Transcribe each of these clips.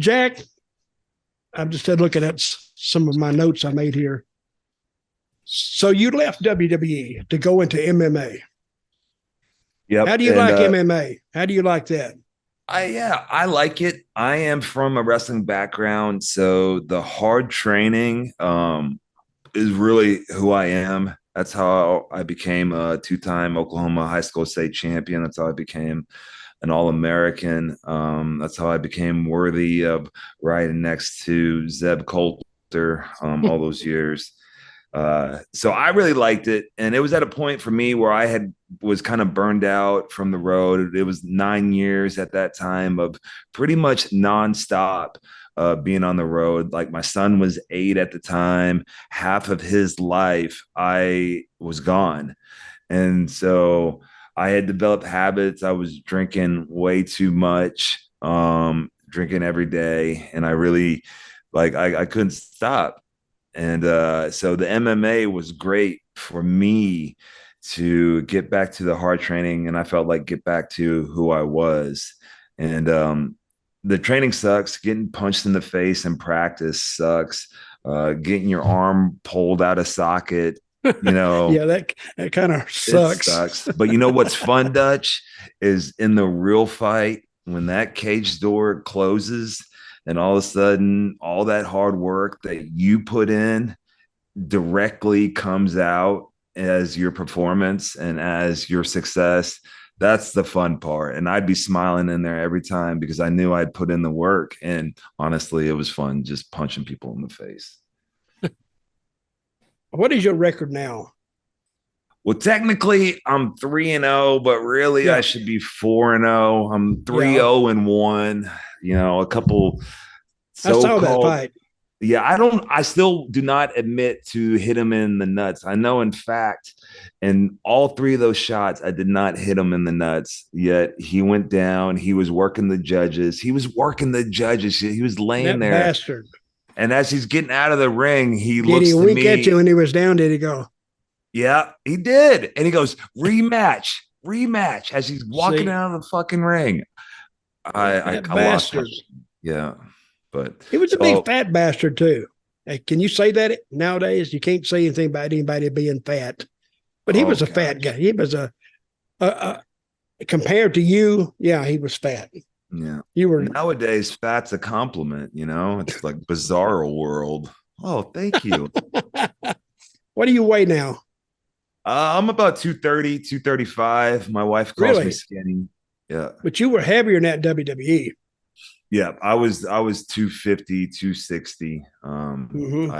Jack, I'm just looking at some of my notes I made here. So you left WWE to go into MMA. Yep. How do you And like MMA? How do you like that? I like it. I am from a wrestling background, so the hard training is really who I am. That's how I became a two-time Oklahoma high school state champion. That's how I became an All-American. That's how I became worthy of riding next to Zeb Colter all those years. So I really liked it, and it was at a point for me where was kind of burned out from the road. It was 9 years at that time of pretty much nonstop being on the road. Like my son was 8 at the time. Half of his life, I was gone, and so I had developed habits. I was drinking way too much, drinking every day, and I really I couldn't stop. And so the MMA was great for me to get back to the hard training. And I felt like get back to who I was. And the training sucks. Getting punched in the face in practice sucks. Getting your arm pulled out of socket, Yeah, that kind of it sucks. sucks. But you know what's fun, Dutch, is in the real fight, when that cage door closes and all of a sudden all that hard work that you put in directly comes out as your performance and as your success. That's the fun part. And I'd be smiling in there every time because I knew I'd put in the work. And honestly, it was fun just punching people in the face. What is your record now? Well, technically, I'm 3-0, but really, I Yeah, should be 4-0. I'm three yeah. 0-1. A couple I saw that so-called. fight. Yeah, I still do not admit to hit him in the nuts. I know, in fact, in all three of those shots, I did not hit him in the nuts. Yet he went down. He was working the judges. He was working the judges. He was laying That there. bastard. And as he's getting out of the ring, he Did he looks to wink at you me. when he was down? Did he go, Yeah, he did. And he goes, rematch, rematch, as he's walking see, out of the fucking ring. that I lost bastard? him. Yeah. But He was a big so fat bastard too. Hey, can you say that nowadays? You can't say anything about anybody being fat, but he oh was a fat guy. gosh. He was a compared to you. Yeah, he was fat. Yeah. You were. Nowadays, fat's a compliment, It's like bizarre world. Oh, thank you. What do you weigh now? I'm about 230, 235. My wife calls me Really? skinny. Yeah. But you were heavier in that WWE. Yeah, I was 250, 260. Mm-hmm.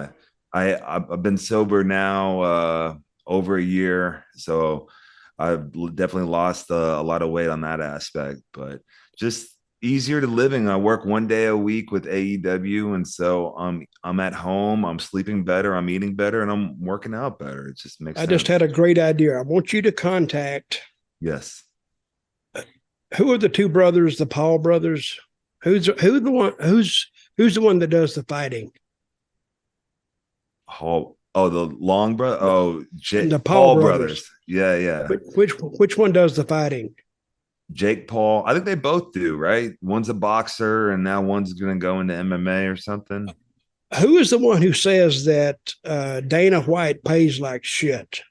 I've been sober now over a year, so I've definitely lost a lot of weight on that aspect, but just easier to living. I work 1 day a week with AEW, and so I'm at home, I'm sleeping better, I'm eating better, and I'm working out better. It just makes I just had sense. a great idea. I want you to contact Yes. who are the two brothers, the Paul brothers? Who's the one that does the fighting? Oh, the Long brother. Oh, The Paul Paul brothers. brothers. Yeah, yeah. Which one does the fighting? Jake Paul. I think they both do, right? One's a boxer and now one's going to go into MMA or something. Who is the one who says that Dana White pays like shit?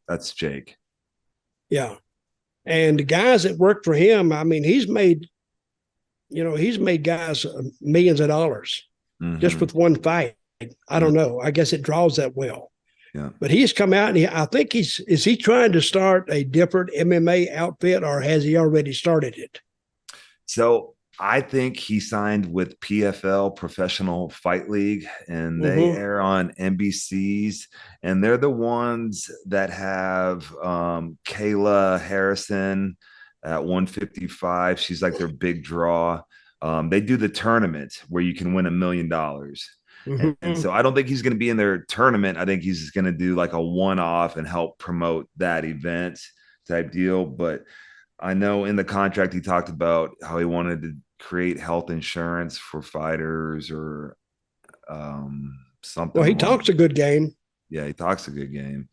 That's Jake. Yeah, and the guys that work for him, I mean, he's made guys millions of dollars just Hmm. with one fight. I Yeah, don't know. I guess it draws that well. yeah. But he's come out and I think is he trying to start a different MMA outfit or has he already started it? So I think he signed with PFL, Professional Fight League, and they Mm-hmm. air on NBC's, and they're the ones that have Kayla Harrison at 155. She's like their big draw. They do the tournament where you can win $1 million. And Mm-hmm. so I don't think he's going to be in their tournament. I think he's going to do like a one off and help promote that event type deal. But I know in the contract he talked about how he wanted to create health insurance for fighters or Well, something he along. talks a good game. Yeah, he talks a good game.